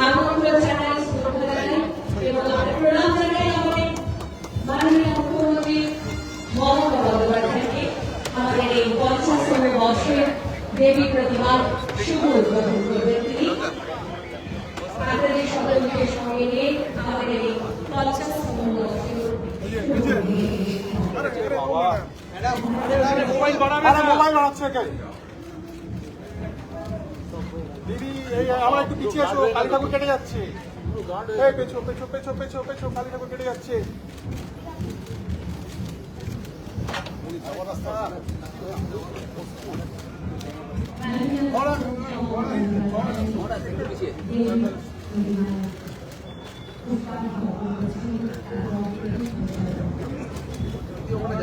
আমন্ত্রণ জানাই, শ্রদ্ধা জানাই এবং প্রণাম জানাই আমাদের মাননীয় মুখ্যমন্ত্রী মমতা বন্দ্যোপাধ্যায়কে আমাদের এই 50তম বর্ষের দেবী প্রতিমার শুভ উদ্বোধন করবেন তিনি। আপনাদের সকলকে সঙ্গে নিয়ে আমাদের এই 50তম বর্ষের মোবাইল বাড়াচ্ছে দিদি, এই আমরা একটু পিছিয়ে আসো, কালী ঠাকুর কেটে যাচ্ছে। এই পেছো পেছো পেছো পেছো পেছো, কালী ঠাকুর কেটে যাচ্ছে।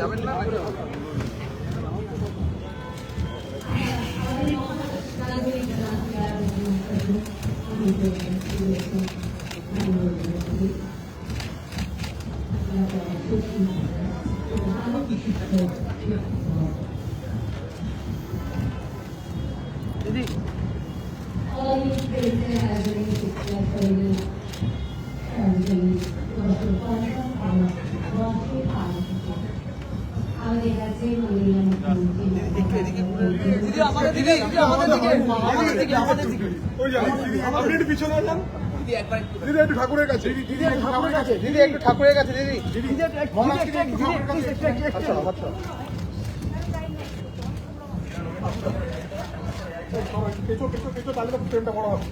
যাবেন না দিদি, একটু ঠাকুরের কাছে, দিদি একটু ঠাকুরের কাছে, দিদি একটু ঠাকুরের কাছে, দিদি দিদি আচ্ছা আচ্ছা পেছো পেছো পেছো, তাহলে ফ্রেমটা বড় হবে।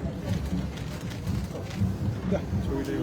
ছবিটাই